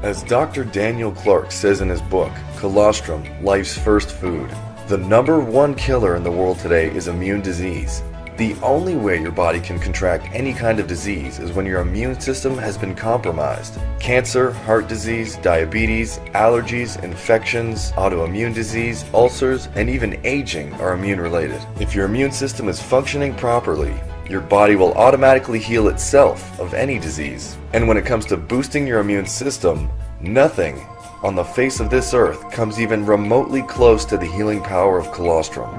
As Dr. Daniel Clark says in his book, Colostrum, Life's First Food, the #1 killer in the world today is immune disease. The only way your body can contract any kind of disease is when your immune system has been compromised. Cancer, heart disease, diabetes, allergies, infections, autoimmune disease, ulcers, and even aging are immune related. If your immune system is functioning properly, your body will automatically heal itself of any disease. And when it comes to boosting your immune system, nothing on the face of this earth comes even remotely close to the healing power of colostrum.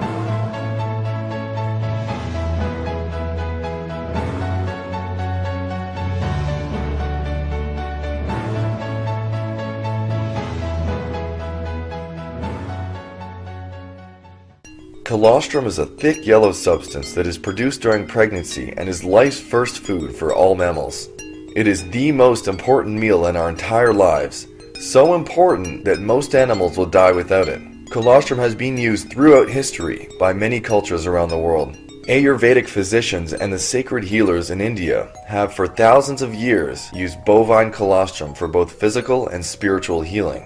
Colostrum is a thick yellow substance that is produced during pregnancy and is life's first food for all mammals. It is the most important meal in our entire lives, so important that most animals will die without it. Colostrum has been used throughout history by many cultures around the world. Ayurvedic physicians and the sacred healers in India have for thousands of years used bovine colostrum for both physical and spiritual healing.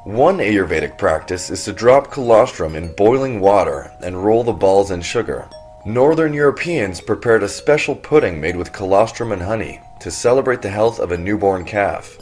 One Ayurvedic practice is to drop colostrum in boiling water and roll the balls in sugar. Northern Europeans prepared a special pudding made with colostrum and honey to celebrate the health of a newborn calf.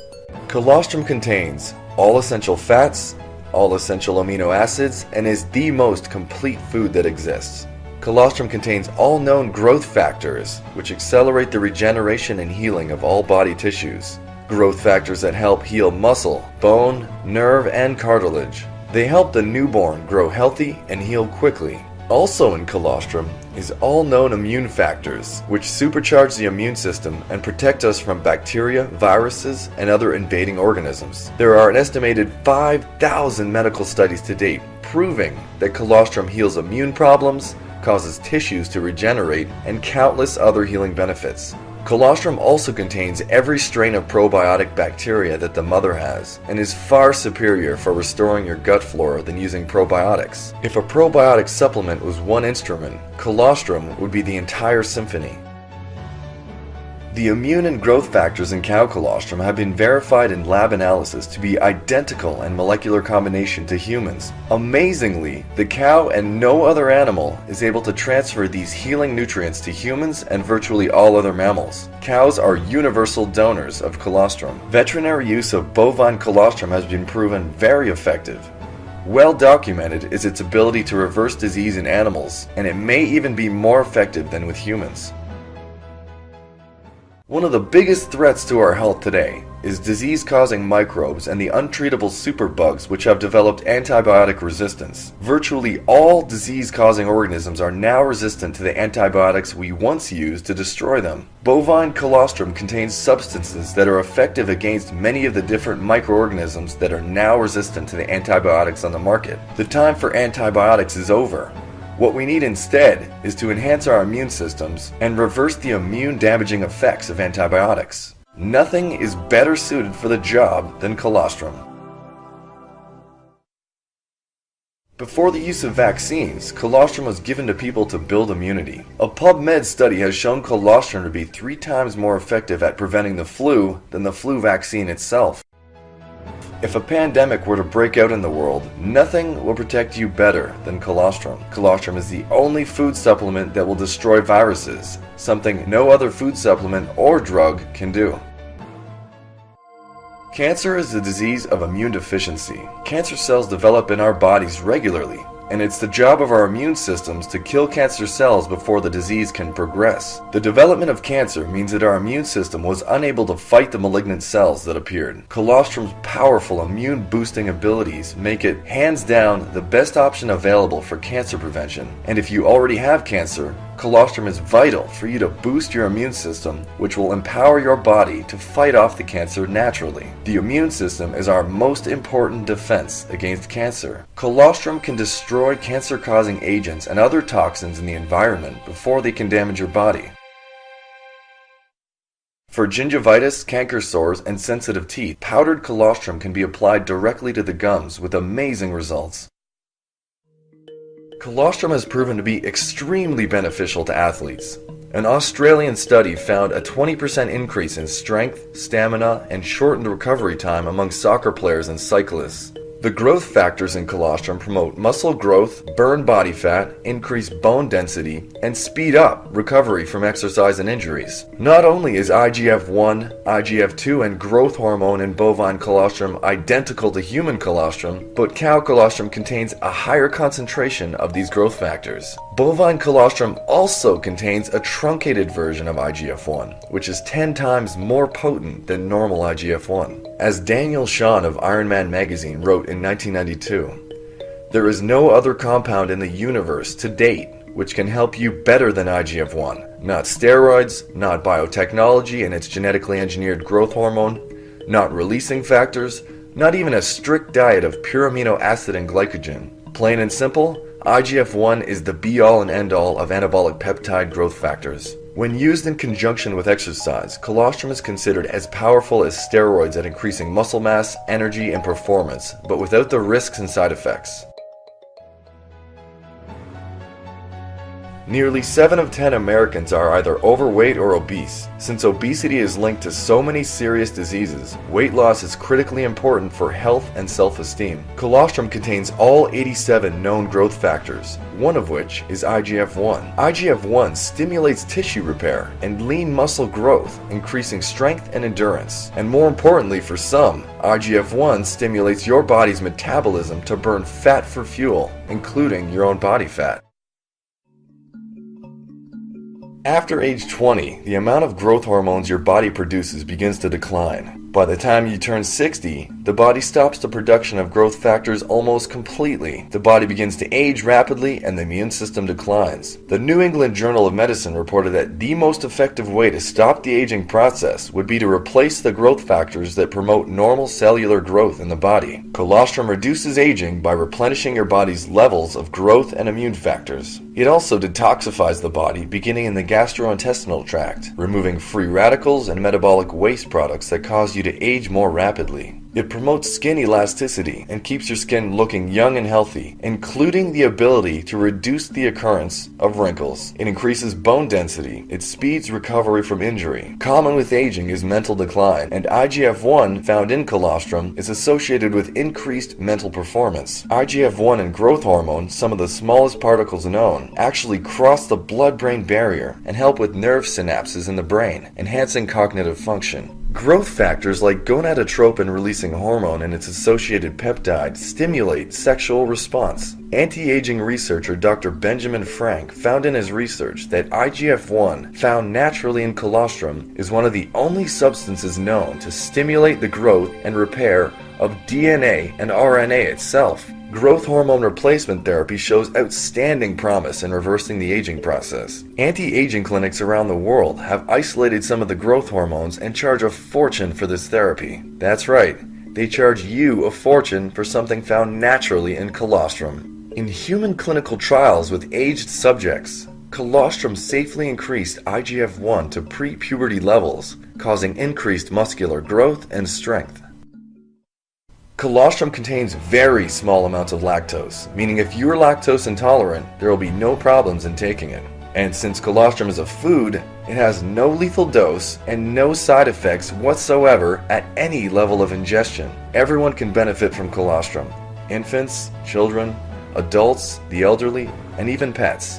Colostrum contains all essential fats, all essential amino acids, and is the most complete food that exists. Colostrum contains all known growth factors, which accelerate the regeneration and healing of all body tissues. Growth factors that help heal muscle, bone, nerve, and cartilage. They help the newborn grow healthy and heal quickly. Also in colostrum is all known immune factors, which supercharge the immune system and protect us from bacteria, viruses, and other invading organisms. There are an estimated 5,000 medical studies to date proving that colostrum heals immune problems, causes tissues to regenerate, and countless other healing benefits. Colostrum also contains every strain of probiotic bacteria that the mother has, and is far superior for restoring your gut flora than using probiotics. If a probiotic supplement was one instrument, colostrum would be the entire symphony. The immune and growth factors in cow colostrum have been verified in lab analysis to be identical in molecular combination to humans. Amazingly, the cow and no other animal is able to transfer these healing nutrients to humans and virtually all other mammals. Cows are universal donors of colostrum. Veterinary use of bovine colostrum has been proven very effective. Well documented is its ability to reverse disease in animals, and it may even be more effective than with humans. One of the biggest threats to our health today is disease-causing microbes and the untreatable superbugs which have developed antibiotic resistance. Virtually all disease-causing organisms are now resistant to the antibiotics we once used to destroy them. Bovine colostrum contains substances that are effective against many of the different microorganisms that are now resistant to the antibiotics on the market. The time for antibiotics is over. What we need instead is to enhance our immune systems and reverse the immune-damaging effects of antibiotics. Nothing is better suited for the job than colostrum. Before the use of vaccines, colostrum was given to people to build immunity. A PubMed study has shown colostrum to be 3 times more effective at preventing the flu than the flu vaccine itself. If a pandemic were to break out in the world, nothing will protect you better than colostrum. Colostrum is the only food supplement that will destroy viruses, something no other food supplement or drug can do. Cancer is a disease of immune deficiency. Cancer cells develop in our bodies regularly, and it's the job of our immune systems to kill cancer cells before the disease can progress. The development of cancer means that our immune system was unable to fight the malignant cells that appeared. Colostrum's powerful immune-boosting abilities make it, hands down, the best option available for cancer prevention. And if you already have cancer, colostrum is vital for you to boost your immune system, which will empower your body to fight off the cancer naturally. The immune system is our most important defense against cancer. Colostrum can destroy cancer-causing agents and other toxins in the environment before they can damage your body. For gingivitis, canker sores, and sensitive teeth, powdered colostrum can be applied directly to the gums with amazing results. Colostrum has proven to be extremely beneficial to athletes. An Australian study found a 20% increase in strength, stamina, and shortened recovery time among soccer players and cyclists. The growth factors in colostrum promote muscle growth, burn body fat, increase bone density, and speed up recovery from exercise and injuries. Not only is IGF-1, IGF-2, and growth hormone in bovine colostrum identical to human colostrum, but cow colostrum contains a higher concentration of these growth factors. Bovine colostrum also contains a truncated version of IGF-1, which is 10 times more potent than normal IGF-1. As Daniel Shawn of Iron Man magazine wrote in 1992, "There is no other compound in the universe to date which can help you better than IGF-1. Not steroids, not biotechnology and its genetically engineered growth hormone, not releasing factors, not even a strict diet of pure amino acid and glycogen. Plain and simple, IGF-1 is the be-all and end-all of anabolic peptide growth factors." When used in conjunction with exercise, colostrum is considered as powerful as steroids at increasing muscle mass, energy, and performance, but without the risks and side effects. Nearly 7 of 10 Americans are either overweight or obese. Since obesity is linked to so many serious diseases, weight loss is critically important for health and self-esteem. Colostrum contains all 87 known growth factors, one of which is IGF-1. IGF-1 stimulates tissue repair and lean muscle growth, increasing strength and endurance. And more importantly for some, IGF-1 stimulates your body's metabolism to burn fat for fuel, including your own body fat. After age 20, the amount of growth hormones your body produces begins to decline. By the time you turn 60, the body stops the production of growth factors almost completely. The body begins to age rapidly and the immune system declines. The New England Journal of Medicine reported that the most effective way to stop the aging process would be to replace the growth factors that promote normal cellular growth in the body. Colostrum reduces aging by replenishing your body's levels of growth and immune factors. It also detoxifies the body, beginning in the gastrointestinal tract, removing free radicals and metabolic waste products that cause you to age more rapidly. It promotes skin elasticity and keeps your skin looking young and healthy, including the ability to reduce the occurrence of wrinkles. It increases bone density. It speeds recovery from injury. Common with aging is mental decline, and IGF-1 found in colostrum is associated with increased mental performance. IGF-1 and growth hormone, some of the smallest particles known, actually cross the blood-brain barrier and help with nerve synapses in the brain, enhancing cognitive function. Growth factors like gonadotropin-releasing hormone and its associated peptide stimulate sexual response. Anti-aging researcher Dr. Benjamin Frank found in his research that IGF-1, found naturally in colostrum, is one of the only substances known to stimulate the growth and repair of DNA and RNA itself. Growth hormone replacement therapy shows outstanding promise in reversing the aging process. Anti-aging clinics around the world have isolated some of the growth hormones and charge a fortune for this therapy. That's right, they charge you a fortune for something found naturally in colostrum. In human clinical trials with aged subjects, colostrum safely increased IGF-1 to pre-puberty levels, causing increased muscular growth and strength. Colostrum contains very small amounts of lactose, meaning if you are lactose intolerant, there will be no problems in taking it. And since colostrum is a food, it has no lethal dose and no side effects whatsoever at any level of ingestion. Everyone can benefit from colostrum. Infants, children, adults, the elderly, and even pets.